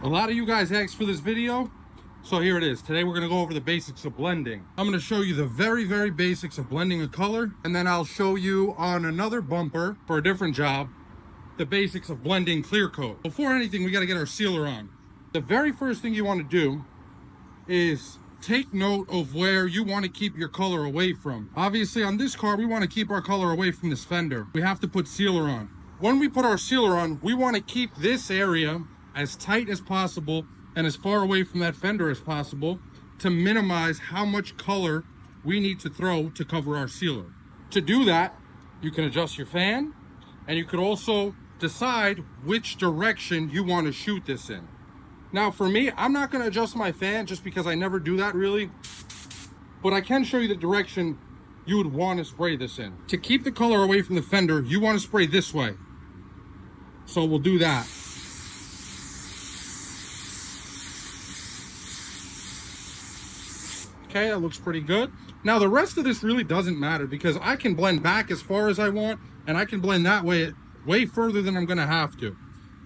A lot of you guys asked for this video, so here it is. Today we're going to go over the basics of blending. I'm going to show you the very basics of blending a color, and then I'll show you on another bumper for a different job the basics of blending clear coat. Before anything, we got to get our sealer on. The very first thing you want to do is take note of where you want to keep your color away from. Obviously on this car, we want to keep our color away from this fender. We have to put sealer on. When we put our sealer on, we want to keep this area as tight as possible and as far away from that fender as possible to minimize how much color we need to throw to cover our sealer. To do that, you can adjust your fan, and you could also decide which direction you want to shoot this in. Now for me, I'm not going to adjust my fan just because I never do that really, but I can show you the direction you would want to spray this in. To keep the color away from the fender, you want to spray this way. So we'll do that. Okay, that looks pretty good. Now the rest of this really doesn't matter because I can blend back as far as I want, and I can blend that way further than I'm gonna have to.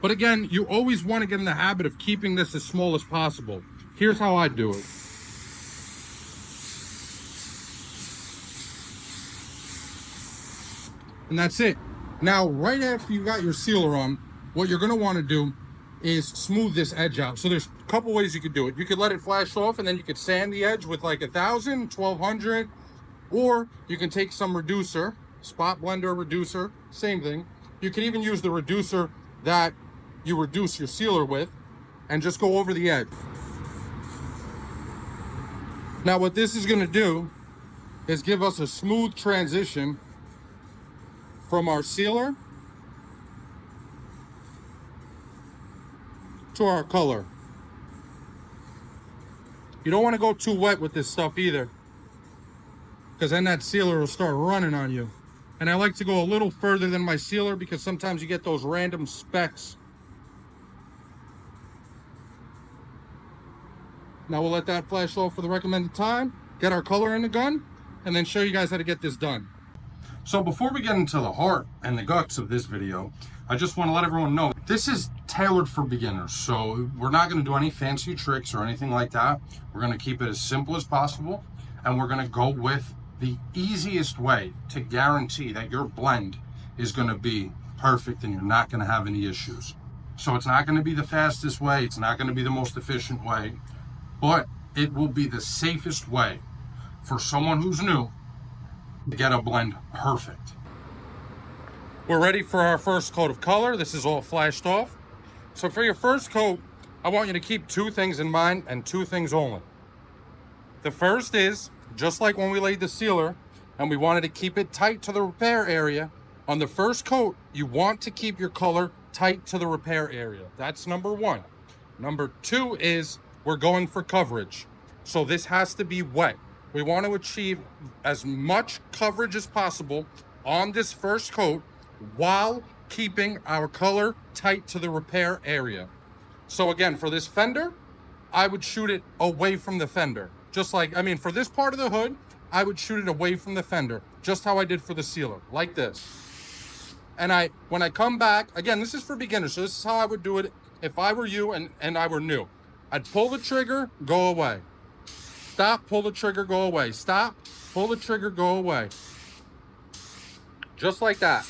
But again, you always want to get in the habit of keeping this as small as possible. Here's how I do it. And that's it. Now, right after you got your sealer on, what you're gonna wanna do is smooth this edge out. So there's a couple ways you could do it. You could let it flash off and then you could sand the edge with like 1,000, 1,200, or you can take some reducer, spot blender reducer, same thing. You can even use the reducer that you reduce your sealer with and just go over the edge. Now what this is gonna do is give us a smooth transition from our sealer to our color. You don't want to go too wet with this stuff either, because then that sealer will start running on you. And I like to go a little further than my sealer because sometimes you get those random specks. Now we'll let that flash off for the recommended time, get our color in the gun, and then show you guys how to get this done. So before we get into the heart and the guts of this video, I just want to let everyone know this is tailored for beginners. So we're not going to do any fancy tricks or anything like that. We're going to keep it as simple as possible, and we're going to go with the easiest way to guarantee that your blend is going to be perfect and you're not going to have any issues. So it's not going to be the fastest way, it's not going to be the most efficient way, but it will be the safest way for someone who's new to get a blend perfect. We're ready for our first coat of color. This is all flashed off. So for your first coat, I want you to keep two things in mind and two things only. The first is, just like when we laid the sealer and we wanted to keep it tight to the repair area, on the first coat, you want to keep your color tight to the repair area. That's number one. Number two is we're going for coverage. So this has to be wet. We want to achieve as much coverage as possible on this first coat while keeping our color tight to the repair area. So again, for this fender, I would shoot it away from the fender. Just like, for this part of the hood, I would shoot it away from the fender, just how I did for the sealer, like this. And when I come back, again, this is for beginners, so this is how I would do it if I were you and I were new. I'd pull the trigger, go away. Stop, pull the trigger, go away. Stop, pull the trigger, go away. Just like that.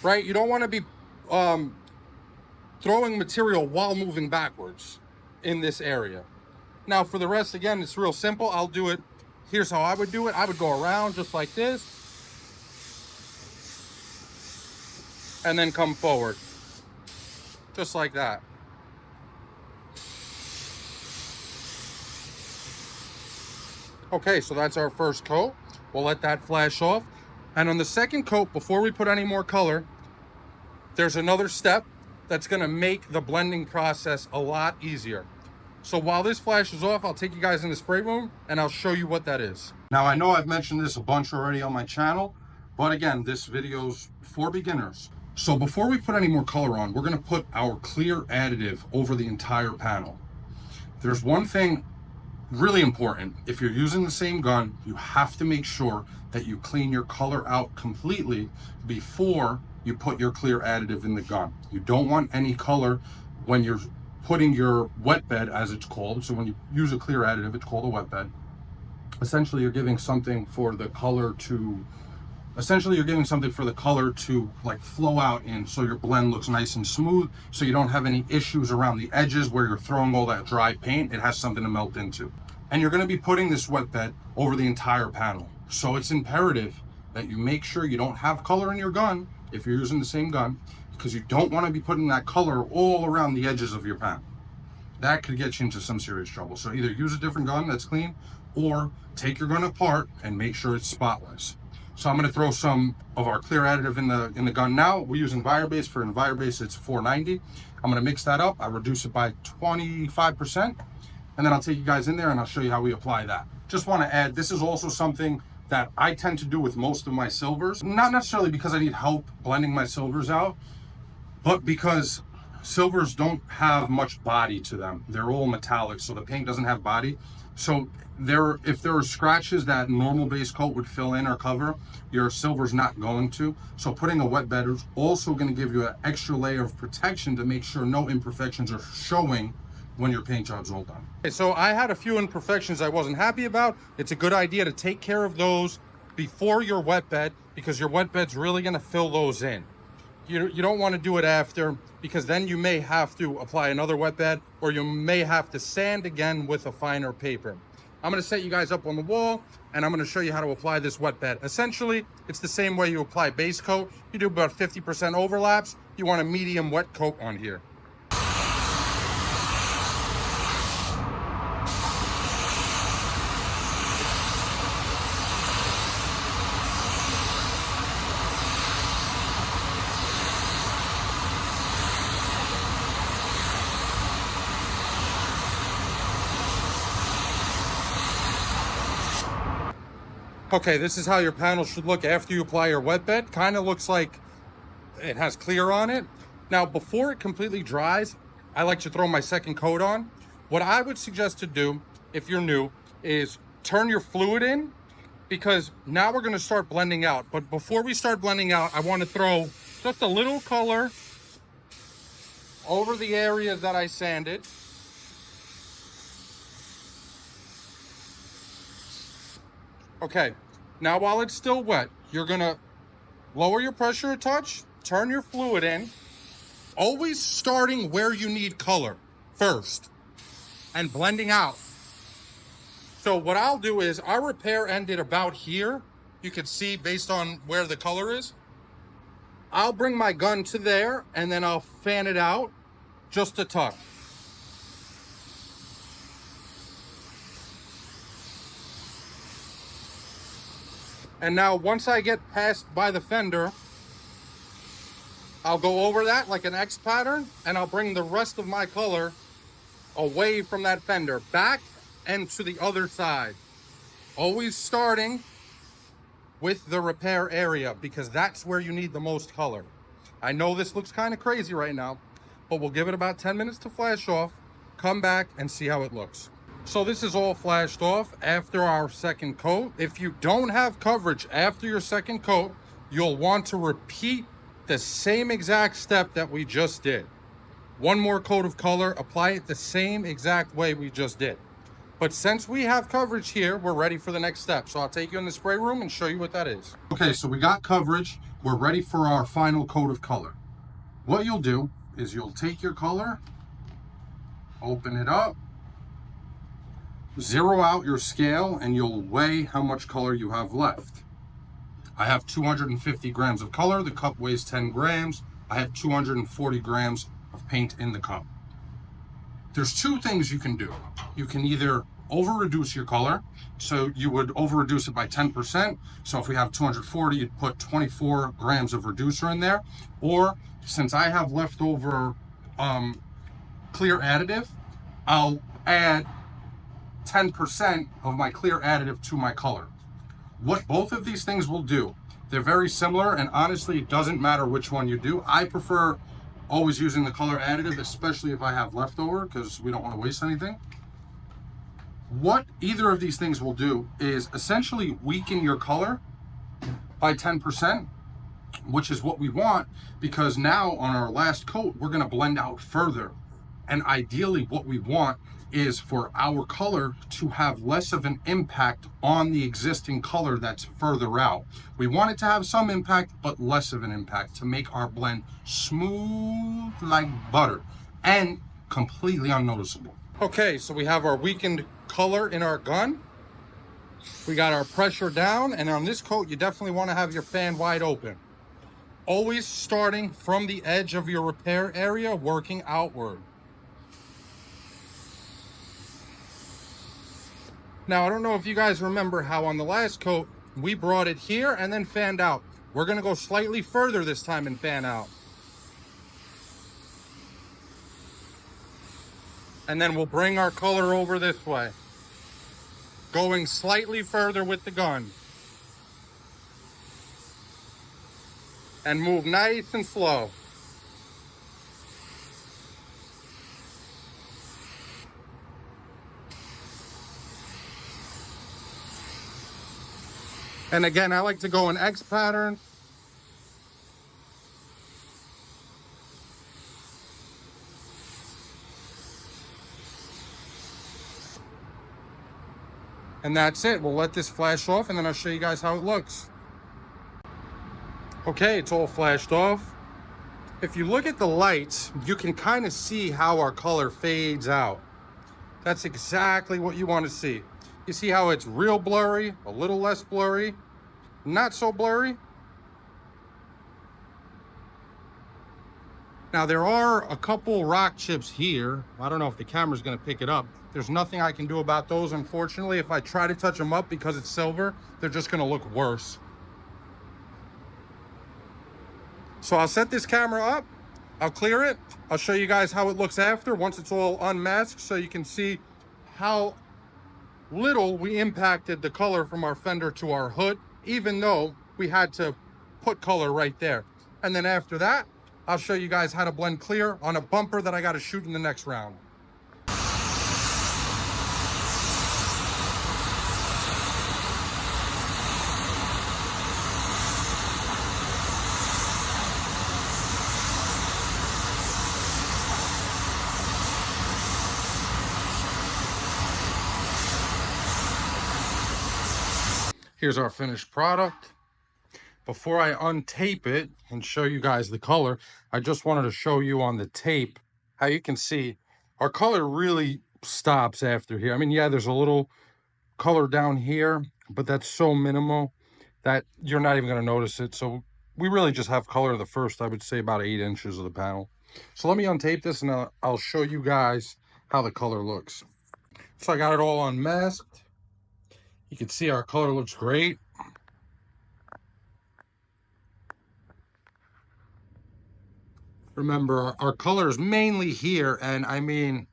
Right? You don't want to be throwing material while moving backwards in this area. Now for the rest, again, it's real simple. I'll do it. Here's how I would do it. I would go around just like this and then come forward. Just like that. Okay, so that's our first coat. We'll let that flash off. And on the second coat, before we put any more color, there's another step that's gonna make the blending process a lot easier. So while this flashes off, I'll take you guys in the spray room and I'll show you what that is. Now I know I've mentioned this a bunch already on my channel, but again, this video's for beginners. So before we put any more color on, we're gonna put our clear additive over the entire panel. There's one thing really important. If you're using the same gun, you have to make sure that you clean your color out completely before you put your clear additive in the gun. You don't want any color when you're putting your wet bed, as it's called. So when you use a clear additive, it's called a wet bed. Essentially, you're giving something for the color to like flow out in, so your blend looks nice and smooth, so you don't have any issues around the edges where you're throwing all that dry paint. It has something to melt into. And you're going to be putting this wet bed over the entire panel. So it's imperative that you make sure you don't have color in your gun if you're using the same gun, because you don't want to be putting that color all around the edges of your panel. That could get you into some serious trouble. So either use a different gun that's clean, or take your gun apart and make sure it's spotless. So I'm going to throw some of our clear additive in the gun now. We're using Envirobase. For Envirobase, it's 490. I'm going to mix that up. I reduce it by 25%, and then I'll take you guys in there and I'll show you how we apply that. Just want to add, this is also something that I tend to do with most of my silvers. Not necessarily because I need help blending my silvers out, but because silvers don't have much body to them. They're all metallic, so the paint doesn't have body. So if there are scratches that normal base coat would fill in or cover, your silver's not going to. So putting a wet bed is also going to give you an extra layer of protection to make sure no imperfections are showing when your paint job's all done. Okay, so I had a few imperfections I wasn't happy about. It's a good idea to take care of those before your wet bed, because your wet bed's really going to fill those in. You don't want to do it after, because then you may have to apply another wet bed, or you may have to sand again with a finer paper. I'm going to set you guys up on the wall, and I'm going to show you how to apply this wet bed. Essentially, it's the same way you apply base coat. You do about 50% overlaps. You want a medium wet coat on here. Okay, this is how your panel should look after you apply your wet bed. Kind of looks like it has clear on it. Now, before it completely dries, I like to throw my second coat on. What I would suggest to do, if you're new, is turn your fluid in, because now we're gonna start blending out. But before we start blending out, I wanna throw just a little color over the areas that I sanded. Okay, now while it's still wet, you're gonna lower your pressure a touch, turn your fluid in, always starting where you need color first and blending out. So what I'll do is our repair ended about here. You can see based on where the color is. I'll bring my gun to there and then I'll fan it out just a touch. And now once I get past by the fender, I'll go over that like an X pattern, and I'll bring the rest of my color away from that fender, back and to the other side. Always starting with the repair area, because that's where you need the most color. I know this looks kind of crazy right now, but we'll give it about 10 minutes to flash off, come back and see how it looks. So this is all flashed off after our second coat. If you don't have coverage after your second coat, you'll want to repeat the same exact step that we just did. One more coat of color, apply it the same exact way we just did. But since we have coverage here, we're ready for the next step. So I'll take you in the spray room and show you what that is. Okay, so we got coverage. We're ready for our final coat of color. What you'll do is you'll take your color, open it up, zero out your scale, and you'll weigh how much color you have left. I have 250 grams of color. The cup weighs 10 grams. I have 240 grams of paint in the cup. There's two things you can do. You can either over reduce your color. So you would over reduce it by 10%. So if we have 240, you'd put 24 grams of reducer in there. Or since I have leftover clear additive, I'll add 10% of my clear additive to my color. What both of these things will do, they're very similar, and honestly, it doesn't matter which one you do. I prefer always using the color additive, especially if I have leftover, because we don't want to waste anything. What either of these things will do is essentially weaken your color by 10%, which is what we want, because now on our last coat, we're gonna blend out further. And ideally what we want is for our color to have less of an impact on the existing color that's further out. We want it to have some impact, but less of an impact, to make our blend smooth like butter and completely unnoticeable. Okay, so we have our weakened color in our gun. We got our pressure down, and on this coat, you definitely want to have your fan wide open. Always starting from the edge of your repair area, working outward. Now, I don't know if you guys remember how on the last coat, we brought it here and then fanned out. We're gonna go slightly further this time and fan out. And then we'll bring our color over this way. Going slightly further with the gun. And move nice and slow. And again, I like to go in X pattern. And that's it. We'll let this flash off and then I'll show you guys how it looks. Okay, it's all flashed off. If you look at the lights, you can kind of see how our color fades out. That's exactly what you want to see. You see how it's real blurry, a little less blurry, not so blurry. Now there are a couple rock chips here. I don't know if the camera's gonna pick it up. There's nothing I can do about those, unfortunately. If I try to touch them up because it's silver, they're just gonna look worse. So I'll set this camera up, I'll clear it, I'll show you guys how it looks after, once it's all unmasked, so you can see how little we impacted the color from our fender to our hood, even though we had to put color right there. And then after that, I'll show you guys how to blend clear on a bumper that I got to shoot in the next round. Here's our finished product. Before I untape it and show you guys the color, I just wanted to show you on the tape how you can see our color really stops after here. I mean, yeah, there's a little color down here, but that's so minimal that you're not even going to notice it. So we really just have color the first, I would say, about 8 inches of the panel. So let me untape this and I'll show you guys how the color looks. So I got it all unmasked. You can see our color looks great. Remember, our color is mainly here, and I mean,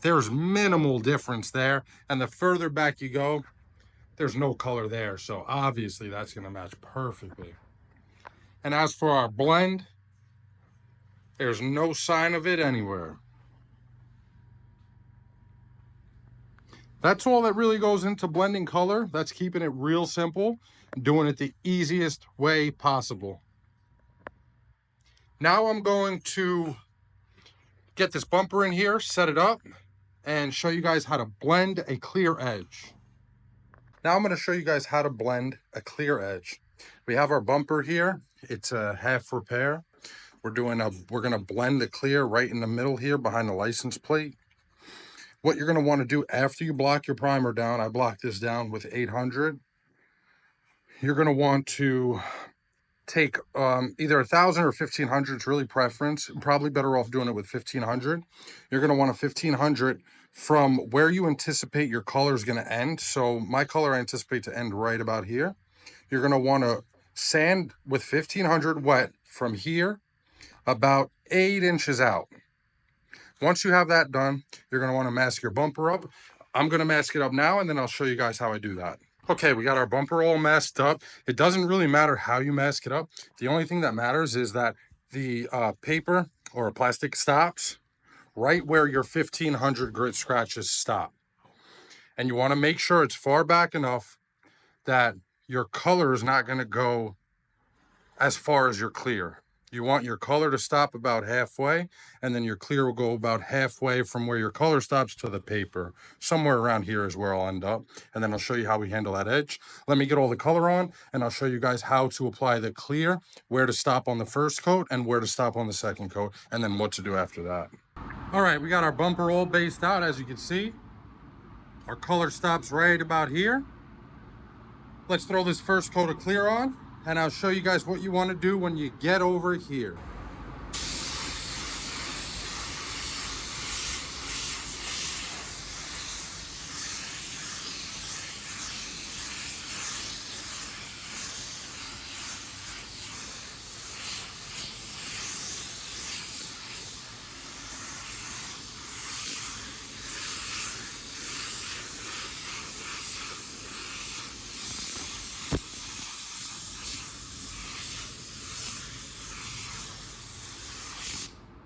there's minimal difference there. And the further back you go, there's no color there. So obviously that's gonna match perfectly. And as for our blend, there's no sign of it anywhere. That's all that really goes into blending color. That's keeping it real simple, doing it the easiest way possible. Now I'm going to get this bumper in here, set it up, and show you guys how to blend a clear edge. Now I'm going to show you guys how to blend a clear edge. We have our bumper here. It's a half repair. We're going to blend the clear right in the middle here behind the license plate. What you're going to want to do after you block your primer down, I blocked this down with 800. You're going to want to take either 1,000 or 1,500. It's really preference. Probably better off doing it with 1,500. You're going to want a 1,500 from where you anticipate your color is going to end. So my color I anticipate to end right about here. You're going to want to sand with 1,500 wet from here about 8 inches out. Once you have that done, you're going to want to mask your bumper up. I'm going to mask it up now, and then I'll show you guys how I do that. Okay, we got our bumper all masked up. It doesn't really matter how you mask it up. The only thing that matters is that the paper or plastic stops right where your 1,500 grit scratches stop. And you want to make sure it's far back enough that your color is not going to go as far as your clear. You want your color to stop about halfway, and then your clear will go about halfway from where your color stops to the paper. Somewhere around here is where I'll end up, and then I'll show you how we handle that edge. Let me get all the color on, and I'll show you guys how to apply the clear, where to stop on the first coat, and where to stop on the second coat, and then what to do after that. All right, we got our bumper all based out, as you can see. Our color stops right about here. Let's throw this first coat of clear on, and I'll show you guys what you want to do when you get over here.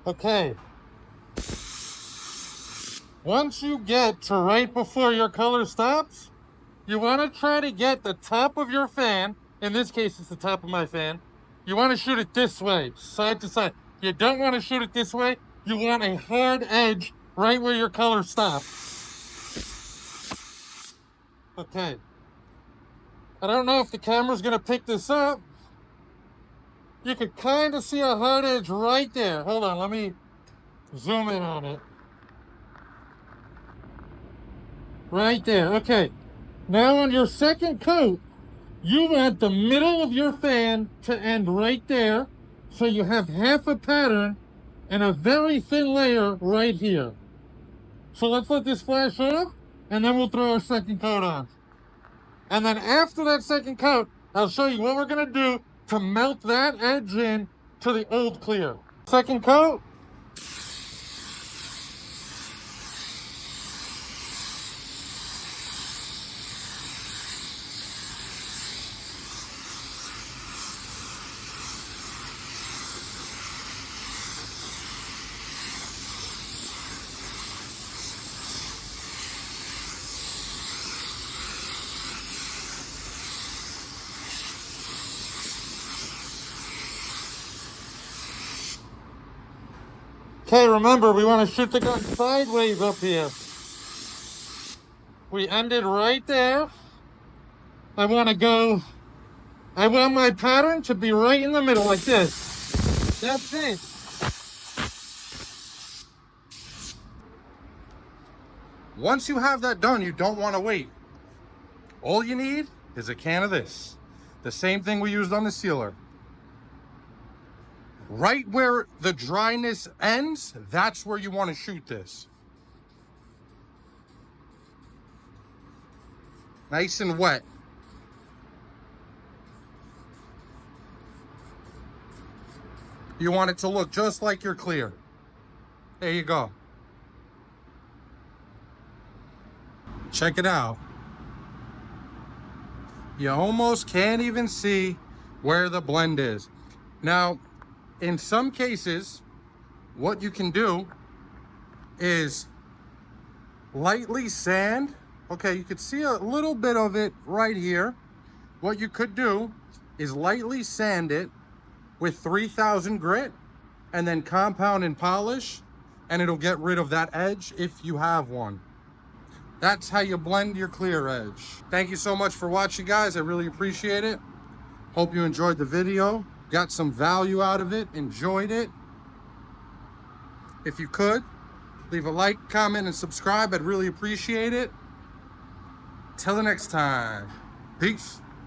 Okay. Once you get to right before your color stops, you want to try to get the top of your fan, in this case it's the top of my fan, you want to shoot it this way, side to side. You don't want to shoot it this way, you want a hard edge right where your color stops. Okay. I don't know if the camera's going to pick this up. You could kind of see a hard edge right there. Hold on, let me zoom in on it. Right there, okay. Now on your second coat, you want the middle of your fan to end right there, so you have half a pattern and a very thin layer right here. So let's let this flash off, and then we'll throw our second coat on. And then after that second coat, I'll show you what we're gonna do to melt that edge in to the old clear. Second coat. Okay, remember, we want to shoot the gun sideways up here. We ended right there. I want my pattern to be right in the middle like this. That's it. Once you have that done, you don't want to wait. All you need is a can of this. The same thing we used on the sealer. Right where the dryness ends, that's where you want to shoot this. Nice and wet. You want it to look just like your clear. There you go. Check it out. You almost can't even see where the blend is. Now, in some cases, what you can do is lightly sand. Okay, you could see a little bit of it right here. What you could do is lightly sand it with 3000 grit and then compound and polish, and it'll get rid of that edge if you have one. That's how you blend your clear edge. Thank you so much for watching, guys. I really appreciate it. Hope you enjoyed the video, got some value out of it, enjoyed it. If you could, leave a like, comment, and subscribe. I'd really appreciate it. Till the next time, peace.